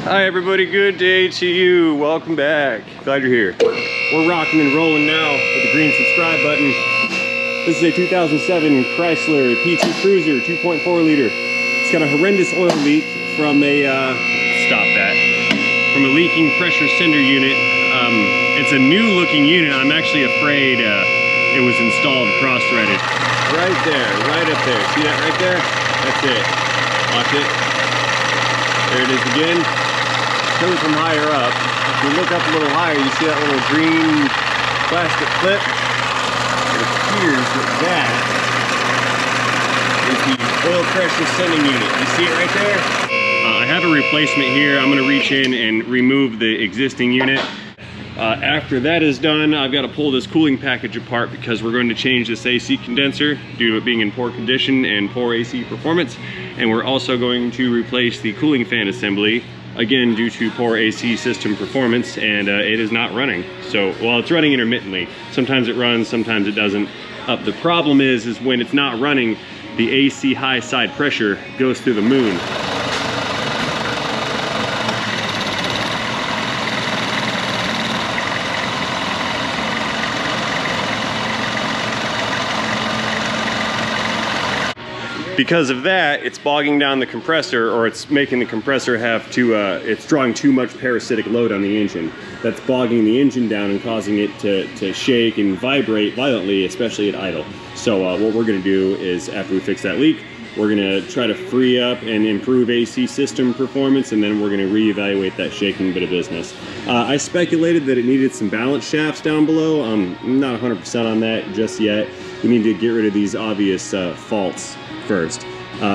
Hi everybody, good day to you. Welcome back. Glad you're here. We're rocking and rolling now with the green subscribe button. This is a 2007 Chrysler P2 Cruiser 2.4 liter. It's got a horrendous oil leak from a, from a leaking pressure sender unit. It's a new looking unit. I'm actually afraid it was installed cross-threaded. Right there, right up there. See that right there? That's it. Watch it. There it is again. Coming from higher up. If you look up a little higher, you see that little green plastic clip. It appears that is the oil pressure sending unit. You see it right there? I have a replacement here. I'm going to reach in and remove the existing unit. After that is done, I've got to pull this cooling package apart because we're going to change this AC condenser due to it being in poor condition and poor AC performance. And we're also going to replace the cooling fan assembly, again due to poor AC system performance, and it is not running. So, well, it's running intermittently. Sometimes it runs, sometimes it doesn't. The problem is when it's not running, the AC high side pressure goes through the moon. Because of that, it's bogging down the compressor, or it's making the compressor have to, it's drawing too much parasitic load on the engine. That's bogging the engine down and causing it to shake and vibrate violently, especially at idle. So what we're gonna do is, after we fix that leak, we're gonna try to free up and improve AC system performance, and then we're gonna reevaluate that shaking bit of business. I speculated that it needed some balance shafts down below. I'm not 100% on that just yet. We need to get rid of these obvious faults first.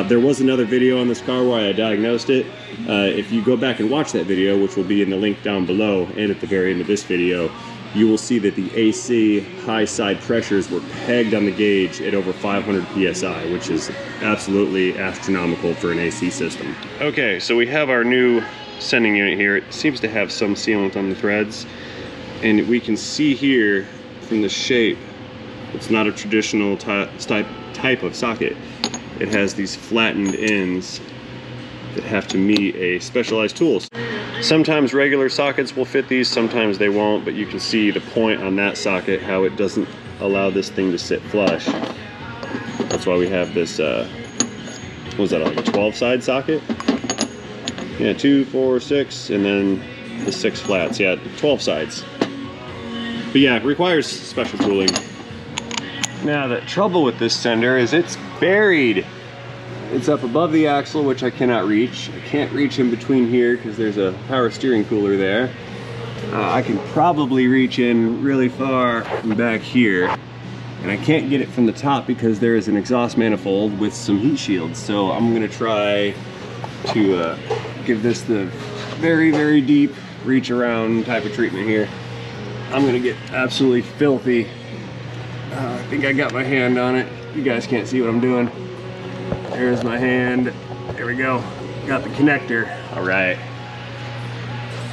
There was another video on this car where I diagnosed it. If you go back and watch that video, which will be in the link down below and at the very end of this video, you will see that the AC high side pressures were pegged on the gauge at over 500 PSI, which is absolutely astronomical for an AC system. Okay, so we have our new sending unit here. It seems to have some sealant on the threads, and we can see here from the shape, it's not a traditional type of socket. It has these flattened ends that have to meet a specialized tool. Sometimes regular sockets will fit these, sometimes they won't, but you can see the point on that socket, how it doesn't allow this thing to sit flush. That's why we have this, what was that, like a 12-side socket? Yeah, 2, 4, 6, and then the 6 flats. Yeah, 12 sides. But yeah, it requires special tooling. Now, the trouble with this sender is it's buried. It's up above the axle, which I cannot reach. I can't reach in between here because there's a power steering cooler there. I can probably reach in really far back here, and I can't get it from the top because there is an exhaust manifold with some heat shields. So I'm gonna try to give this the very, very deep reach around type of treatment here. I'm gonna get absolutely filthy. I think I got my hand on it. You guys can't see what I'm doing. There's my hand. There we go. Got the connector. All right.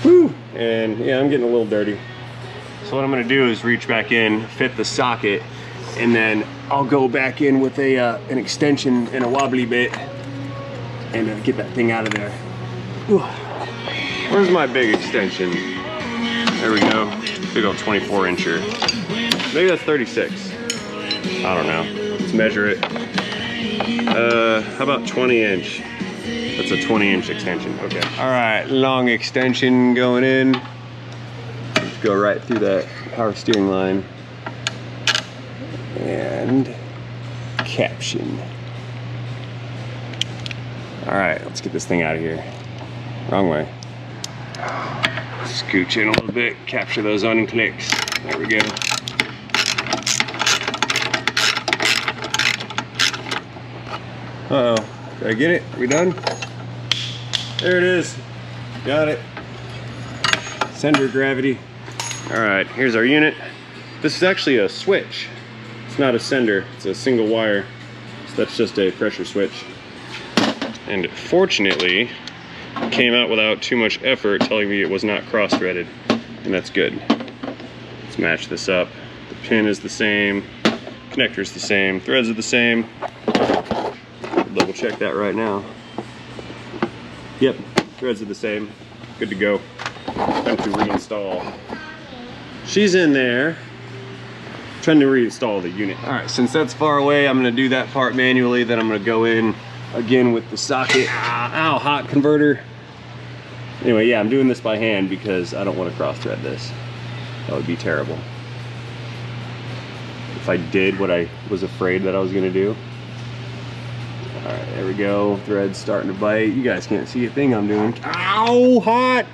Woo! And yeah, I'm getting a little dirty. So what I'm gonna do is reach back in, fit the socket, and then I'll go back in with an extension and a wobbly bit and get that thing out of there. Whew. Where's my big extension? There we go. Big old 24-incher. Maybe that's 36. I don't know. Let's measure it. How about 20-inch? That's a 20-inch extension. Okay. All right, long extension going in. Let's go right through that power steering line. And caption. All right, let's get this thing out of here. Wrong way. Scooch in a little bit, capture those unclicks. There we go. Uh-oh, did I get it? Are we done? There it is. Got it. Sender gravity. All right, here's our unit. This is actually a switch. It's not a sender, it's a single wire. So that's just a pressure switch. And fortunately, it came out without too much effort telling me it was not cross-threaded. And that's good. Let's match this up. The pin is the same, connector's the same, threads are the same. Double check that right now. Yep, threads are the same. good to go. Time to reinstall. She's in there. Trying to reinstall the unit. All right, since that's far away, I'm gonna do that part manually. Then I'm gonna go in again with the socket. Ow, hot converter. Anyway, yeah, I'm doing this by hand because I don't want to cross thread this. That would be terrible. If I did what I was afraid that I was gonna do. All right, there we go. Thread's starting to bite. You guys can't see a thing I'm doing. Ow, hot!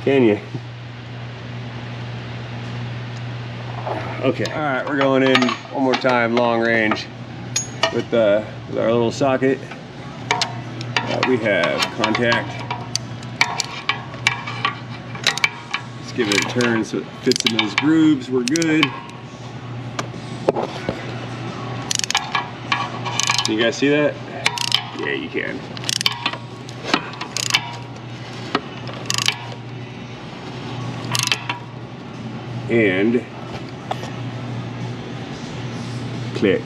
Can you? Okay, all right, we're going in one more time, long range, with our little socket. We have contact. Let's give it a turn so it fits in those grooves. We're good. Can you guys see that? Yeah, you can. And click.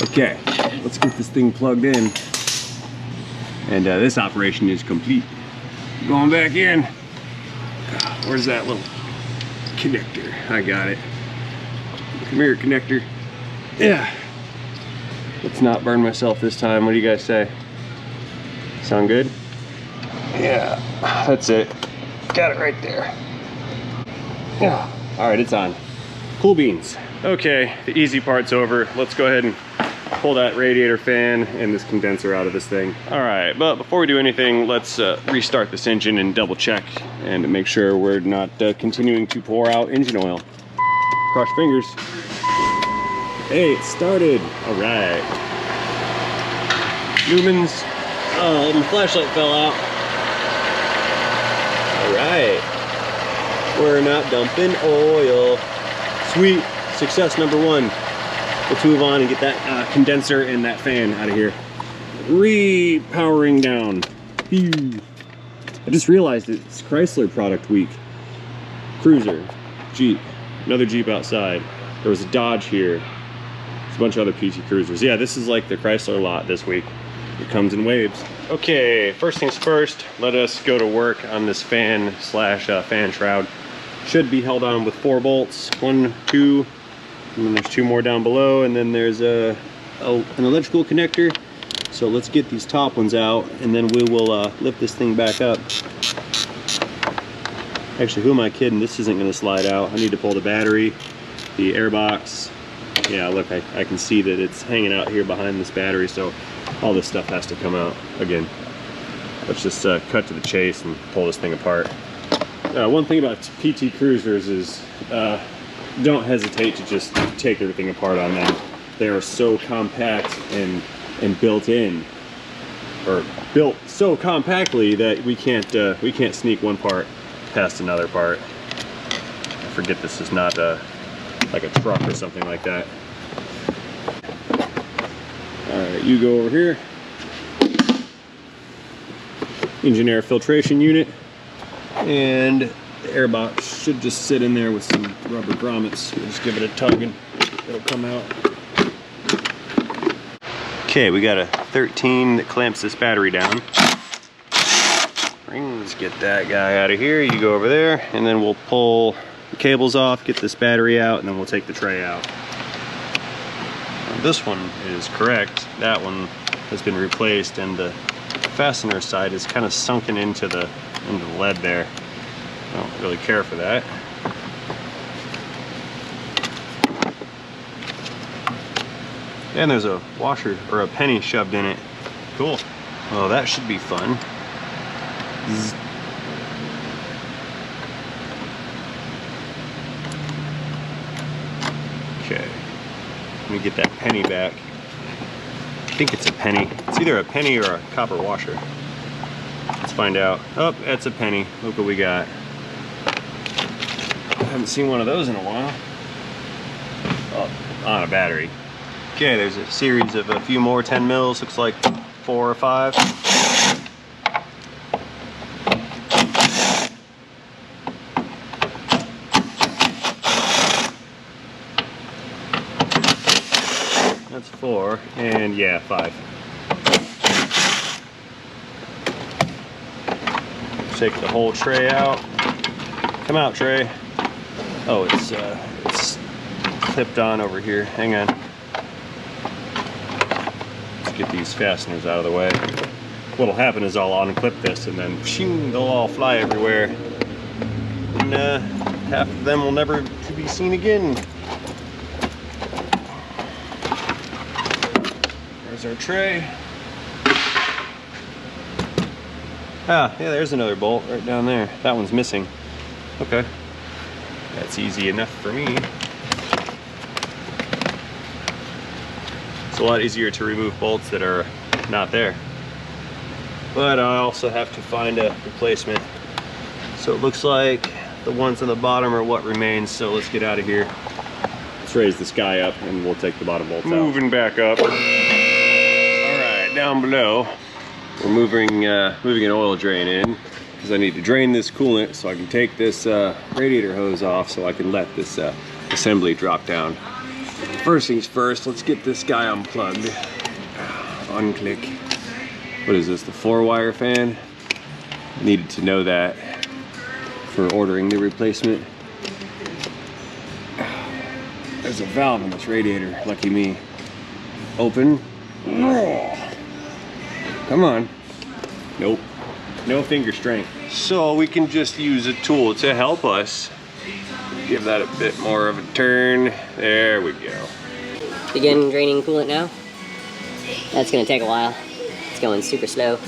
Okay, let's get this thing plugged in. And this operation is complete. Going back in. Where's that little connector? I got it. Come here, connector. Yeah. Let's not burn myself this time. What do you guys say? Sound good? Yeah, that's it. Got it right there. Yeah. All right, it's on. Cool beans. Okay, the easy part's over. Let's go ahead and pull that radiator fan and this condenser out of this thing. All right, but before we do anything, let's restart this engine and double check and make sure we're not continuing to pour out engine oil. Cross your fingers. Hey, it started. All right. Lumens. Oh, my flashlight fell out. All right. We're not dumping oil. Sweet. Success number one. Let's move on and get that condenser and that fan out of here. Repowering down. Phew. I just realized it's Chrysler product week. Cruiser, Jeep, another Jeep outside. There was a Dodge here. There's a bunch of other PT Cruisers. Yeah, this is like the Chrysler lot this week. It comes in waves. Okay, first things first, let us go to work on this fan slash fan shroud. Should be held on with 4 bolts. 1, 2, and then there's 2 more down below, and then there's an electrical connector. So let's get these top ones out, and then we will lift this thing back up. Actually, who am I kidding? This isn't going to slide out. I need to pull the battery, the air box. Yeah, look, I can see that it's hanging out here behind this battery, so all this stuff has to come out. Again, let's just cut to the chase and pull this thing apart. One thing about PT Cruisers is don't hesitate to just take everything apart on them. They are so compact and built in, or built so compactly that we can't sneak one part past another part. I forget this is not like a truck or something like that. All right, you go over here. Engine air filtration unit, and the air box should just sit in there with some rubber grommets. We'll just give it a tug and it'll come out. Okay, we got a 13 that clamps this battery down. Let's get that guy out of here. You go over there, and then we'll pull the cables off, get this battery out, and then we'll take the tray out. Now, this one is correct. That one has been replaced, and the fastener side is kind of sunken into the lead there. I don't really care for that. And there's a washer or a penny shoved in it. Cool. Oh, that should be fun. Zzz. Okay. Let me get that penny back. I think it's a penny. It's either a penny or a copper washer. Let's find out. Oh, that's a penny. Look what we got. I haven't seen one of those in a while. Oh, on a battery. Okay, there's a series of a few more 10 mils. Looks like 4 or 5. That's 4, and yeah, 5. Take the whole tray out. Come out, tray. Oh, it's clipped on over here. Hang on. Let's get these fasteners out of the way. What'll happen is I'll unclip this and then they'll all fly everywhere. And half of them will never be seen again. There's our tray. Ah, yeah, there's another bolt right down there. That one's missing. Okay. That's easy enough for me. It's a lot easier to remove bolts that are not there. But I also have to find a replacement. So it looks like the ones on the bottom are what remains, so let's get out of here. Let's raise this guy up and we'll take the bottom bolts out. Moving back up. All right, down below, we're moving an oil drain in because I need to drain this coolant so I can take this radiator hose off so I can let this assembly drop down. First things first, let's get this guy unplugged. Unclick. What is this, the 4-wire fan? Needed to know that for ordering the replacement. There's a valve in this radiator, lucky me. Open. Come on. Nope. No finger strength. So we can just use a tool to help us. Give that a bit more of a turn. There we go. Begin draining coolant now. That's gonna take a while. It's going super slow.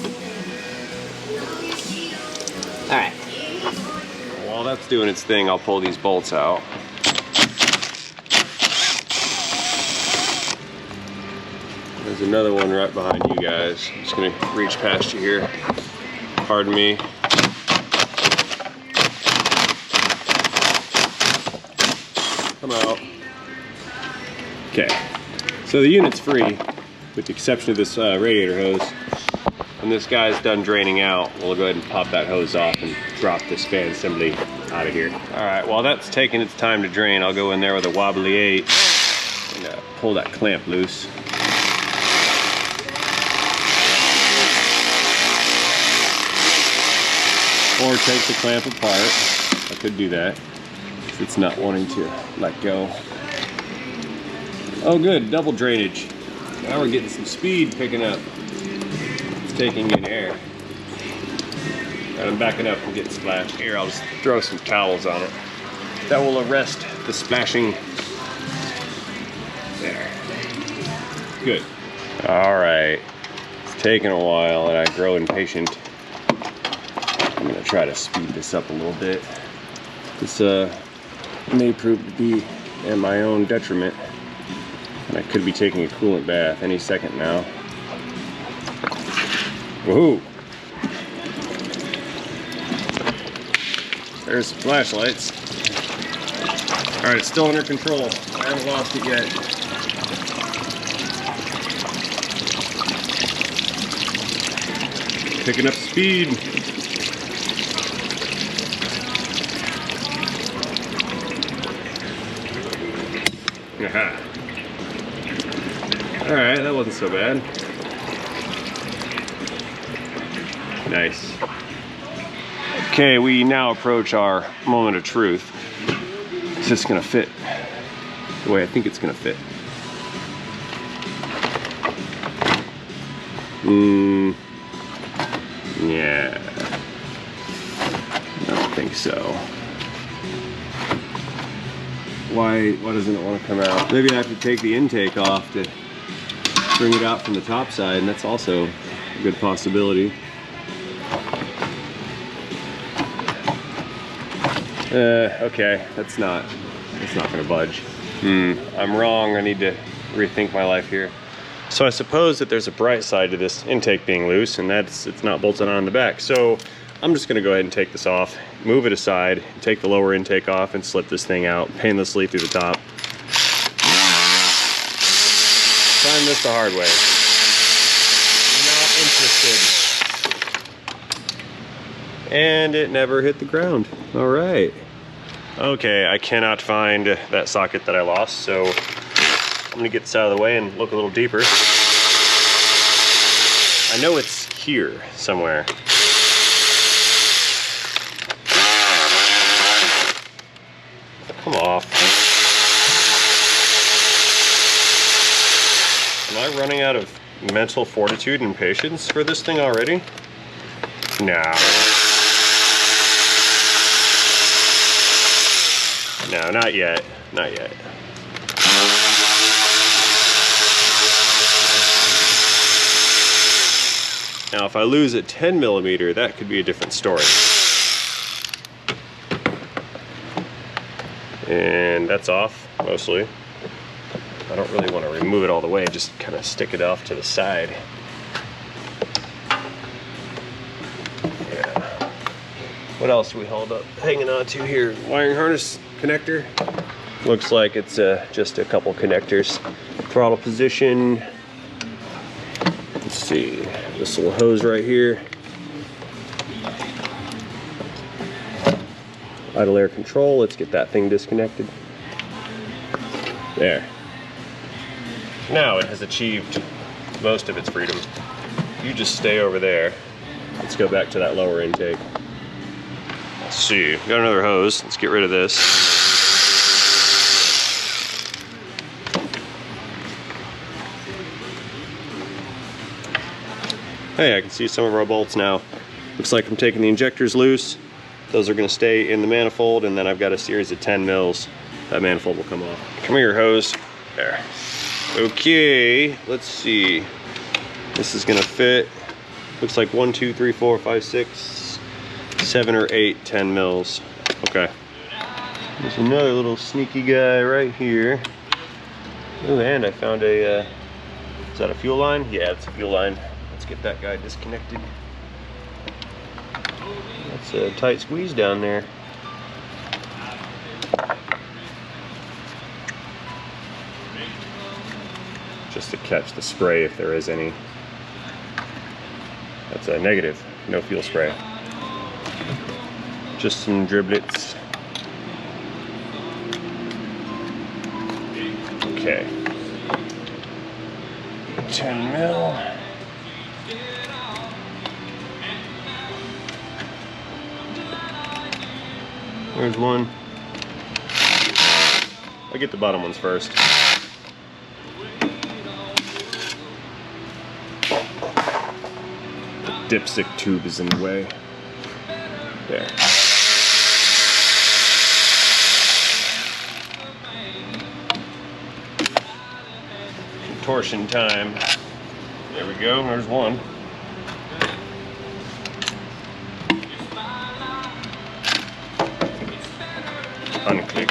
All right. While that's doing its thing, I'll pull these bolts out. There's another one right behind you guys. I'm just gonna reach past you here. Pardon me. Come out. Okay. So the unit's free, with the exception of this radiator hose. When this guy's done draining out, we'll go ahead and pop that hose off and drop this fan assembly out of here. All right, while that's taking its time to drain, I'll go in there with a wobbly 8 and pull that clamp loose. Or take the clamp apart. I could do that if it's not wanting to let go. Oh good, double drainage. Now we're getting some speed picking up. It's taking in air. Right, I'm backing up and getting splashed. Here, I'll just throw some towels on it. That will arrest the splashing. There. Good. All right. It's taking a while and I grow impatient. I'm gonna try to speed this up a little bit. This may prove to be at my own detriment. And I could be taking a coolant bath any second now. Woohoo! There's some flashlights. Alright, it's still under control. I haven't lost it yet. Picking up speed. Aha. Alright, that wasn't so bad. Nice. Okay, we now approach our moment of truth. Is this gonna fit the way I think it's gonna fit? Yeah. I don't think so. Why doesn't it want to come out? Maybe I have to take the intake off to bring it out from the top side, and that's also a good possibility. Okay, that's not gonna budge. I'm wrong, I need to rethink my life here. So I suppose that there's a bright side to this intake being loose, and it's not bolted on the back. So I'm just gonna go ahead and take this off, move it aside, take the lower intake off, and slip this thing out painlessly through the top. Trying this the hard way. Not interested. And it never hit the ground. All right. Okay, I cannot find that socket that I lost, so I'm gonna get this out of the way and look a little deeper. I know it's here somewhere. come off. Am I running out of mental fortitude and patience for this thing already? No. No, not yet. Not yet. Now, if I lose a 10mm, that could be a different story. And that's off, mostly. I don't really want to remove it all the way, just kind of stick it off to the side. Yeah. What else do we hold up? Hanging on to here, wiring harness connector. Looks like it's just a couple connectors. Throttle position. Let's see, this little hose right here. Idle air control, let's get that thing disconnected. There. Now it has achieved most of its freedom. You just stay over there. Let's go back to that lower intake. Let's see, got another hose. Let's get rid of this. Hey, I can see some of our bolts now. Looks like I'm taking the injectors loose. Those are gonna stay in the manifold, and then I've got a series of 10 mils. That manifold will come off. Come here, hose. There. Okay, let's see. This is gonna fit. Looks like 1, 2, 3, 4, 5, 6, 7 or 8 10 mils. Okay. There's another little sneaky guy right here. Oh, and I found a, is that a fuel line? Yeah, it's a fuel line. Let's get that guy disconnected. That's a tight squeeze down there. Just to catch the spray if there is any. That's a negative, no fuel spray. Just some driblets. Okay. 10 mil. There's one. I'll get the bottom ones first. The dipstick tube is in the way. There. Contortion time. There we go, there's one. Unclick.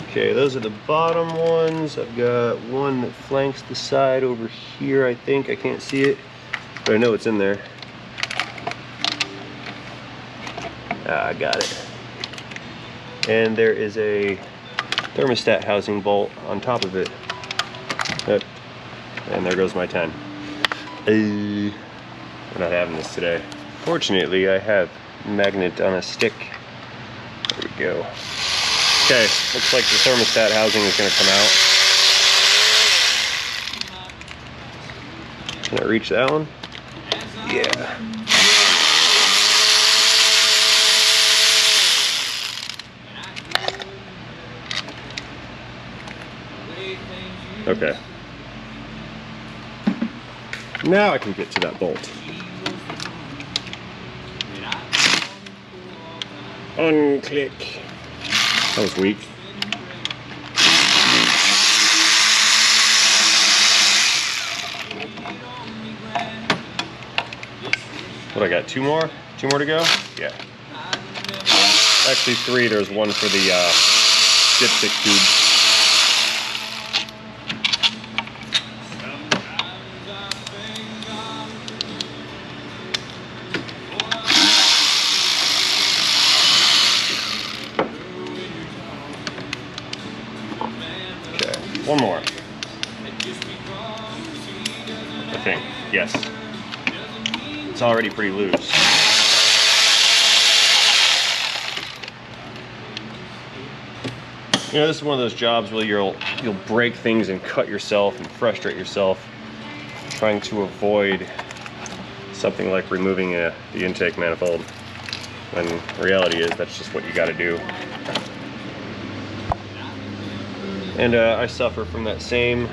Okay, those are the bottom ones. I've got one that flanks the side over here, I think. I can't see it, but I know it's in there. Ah, I got it. And there is a thermostat housing bolt on top of it. And there goes my 10. We're not having this today. Fortunately, I have magnet on a stick. There we go. Okay, looks like the thermostat housing is going to come out. Can I reach that one? Yeah. Okay. Now I can get to that bolt. Unclick. That was weak. What, I got two more? Two more to go? Yeah. Actually 3, there's one for the dipstick tube. One more. I think. Yes. It's already pretty loose. You know, this is one of those jobs where you'll break things and cut yourself and frustrate yourself trying to avoid something like removing the intake manifold. When the reality is that's just what you got to do. And I suffer from that same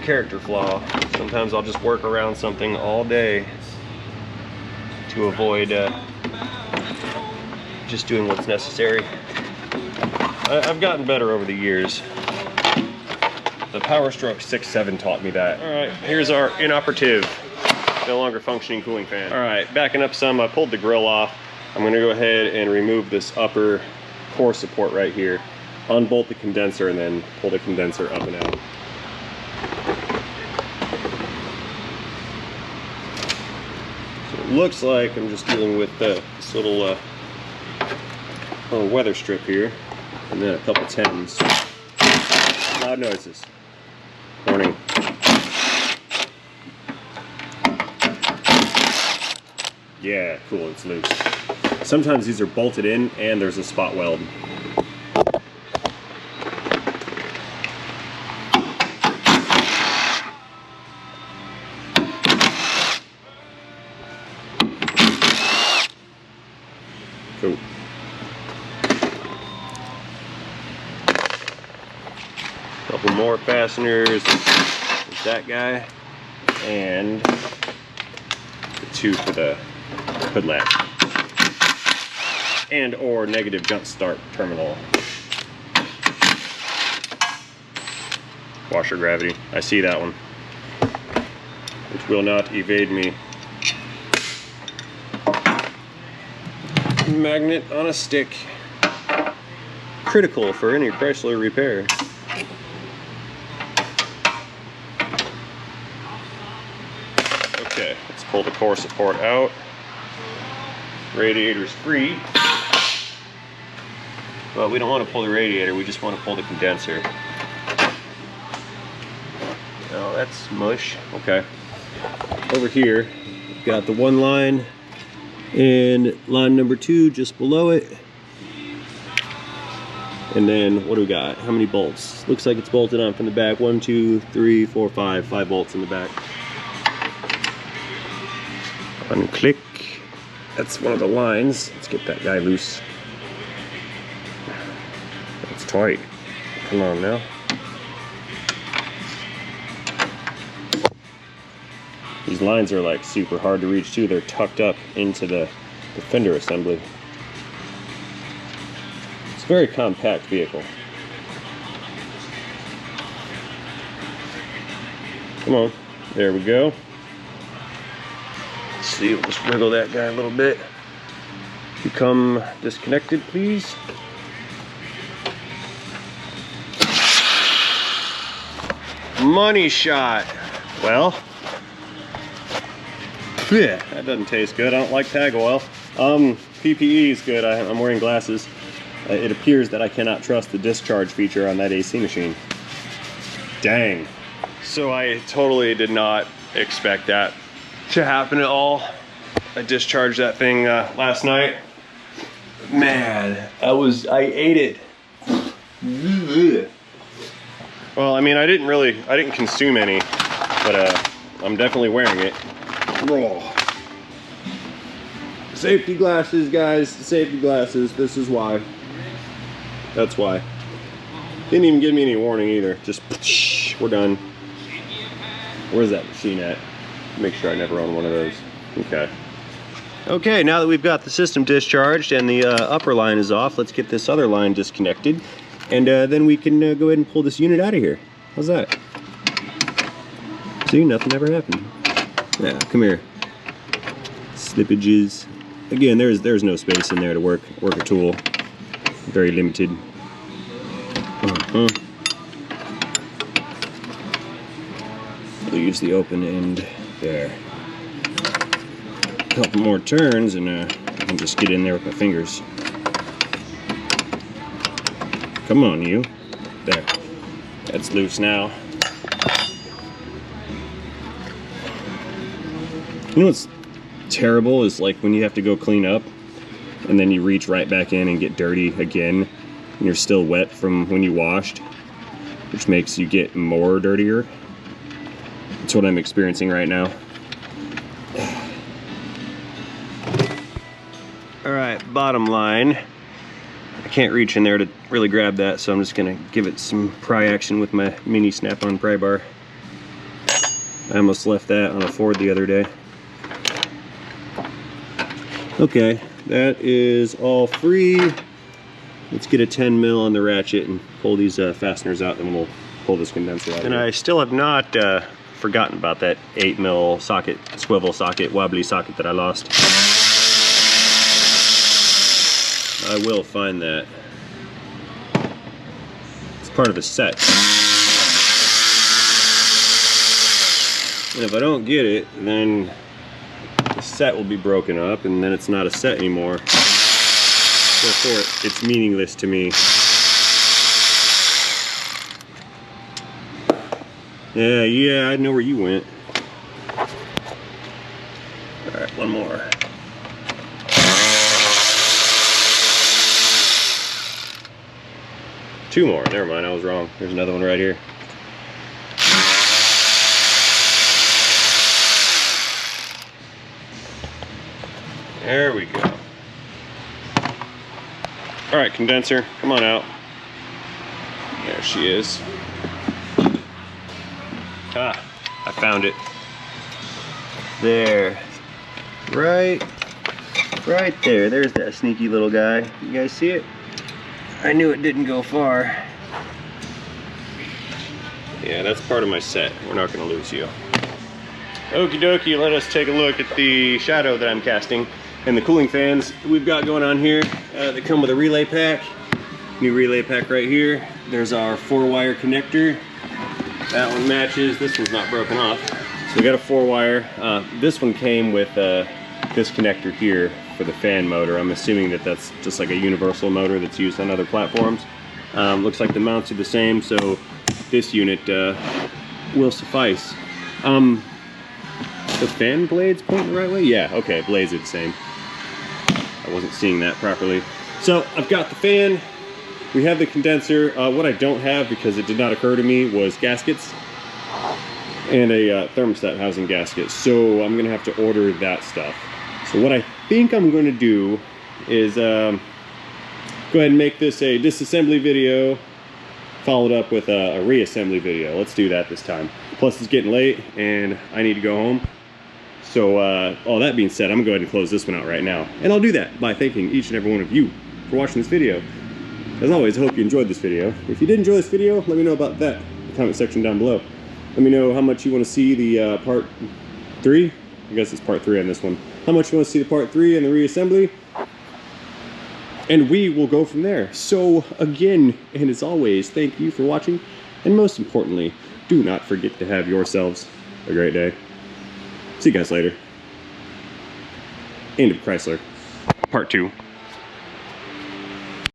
character flaw. Sometimes I'll just work around something all day to avoid just doing what's necessary. I've gotten better over the years. The Powerstroke 6.7 taught me that. All right, here's our inoperative, no longer functioning cooling fan. All right, backing up some, I pulled the grill off. I'm gonna go ahead and remove this upper core support right here, unbolt the condenser, and then pull the condenser up and out. So it looks like I'm just dealing with this little weather strip here, and then a couple tens. Loud noises. Warning. Yeah, cool, it's loose. Sometimes these are bolted in and there's a spot weld. Cool. Couple more fasteners. There's that guy. And the two for the hood latch. And or negative jump start terminal. Washer gravity. I see that one. Which will not evade me. Magnet on a stick. Critical for any Chrysler repair. Okay, let's pull the core support out. Radiator's free. But we don't want to pull the radiator, we just want to pull the condenser. Oh, that's mush. Okay. Over here, we've got the one line and line number 2 just below it. And then what do we got? How many bolts? Looks like it's bolted on from the back. 1, 2, 3, 4, 5. 5 bolts in the back. Unclick. That's one of the lines. Let's get that guy loose. That's tight. Come on now. These lines are like super hard to reach too. They're tucked up into the fender assembly. It's a very compact vehicle. Come on. There we go. Let's see, we'll just wiggle that guy a little bit. Become disconnected, please. Money shot. Well, yeah, that doesn't taste good. I don't like tag oil. PPE is good. I'm wearing glasses. It appears that I cannot trust the discharge feature on that AC machine. Dang. So I totally did not expect that to happen at all. I discharged that thing last night. Man, I ate it. Well, I mean, I didn't consume any, but I'm definitely wearing it. Raw. Safety glasses, guys. Safety glasses. This is why. That's why. Didn't even give me any warning either. Just we're done. Where's that machine at? Make sure I never own one of those. Okay. Okay, now that we've got the system discharged and the upper line is off, let's get this other line disconnected, and then we can go ahead and pull this unit out of here. How's that? See, nothing ever happened. Yeah, come here. Slippages. Again, there's no space in there to work a tool. Very limited. We'll use the open end there. A couple more turns and I can just get in there with my fingers. Come on, you. There. That's loose now. You know what's terrible is like when you have to go clean up and then you reach right back in and get dirty again. and you're still wet from when you washed, which makes you get more dirtier. That's what I'm experiencing right now. All right, bottom line. I can't reach in there to really grab that, so I'm just gonna give it some pry action with my mini snap-on pry bar. I almost left that on a Ford the other day. Okay, that is all free. Let's get a 10 mil on the ratchet and pull these fasteners out, then we'll pull this condenser out. And I still have not forgotten about that 8 mil socket, swivel socket, wobbly socket that I lost. I will find that. It's part of the set. And if I don't get it, then the set will be broken up and then it's not a set anymore. Therefore, it's meaningless to me. Yeah, I know where you went. All right, one more. Two more, never mind, I was wrong. There's another one right here. There we go. All right, condenser, come on out. There she is. Ah, I found it. There. Right there. There's that sneaky little guy. You guys see it? I knew it didn't go far. Yeah, that's part of my set. We're not gonna lose you. Okie dokie, let us take a look at the shadow that I'm casting and the cooling fans we've got going on here. They come with a relay pack. New relay pack right here. There's our 4-wire connector. That one matches. This one's not broken off. So we got a 4-wire. This one came with this connector here for the fan motor. I'm assuming that that's just like a universal motor that's used on other platforms. Looks like the mounts are the same, so this unit will suffice. The fan blades point the right way? Yeah, okay, blades are the same. I wasn't seeing that properly. So I've got the fan. We have the condenser. What I don't have, because it did not occur to me, was gaskets and a thermostat housing gasket. So I'm gonna have to order that stuff. So what I think I'm gonna do is go ahead and make this a disassembly video, followed up with a reassembly video. Let's do that this time. Plus it's getting late and I need to go home. So all that being said, I'm gonna go ahead and close this one out right now. And I'll do that by thanking each and every one of you for watching this video. As always, I hope you enjoyed this video. If you did enjoy this video, let me know about that in the comment section down below. Let me know how much you want to see the part 3. I guess it's part 3 on this one. How much you want to see the part 3 and the reassembly. And we will go from there. So again, and as always, thank you for watching. And most importantly, do not forget to have yourselves a great day. See you guys later. End of Chrysler, part 2.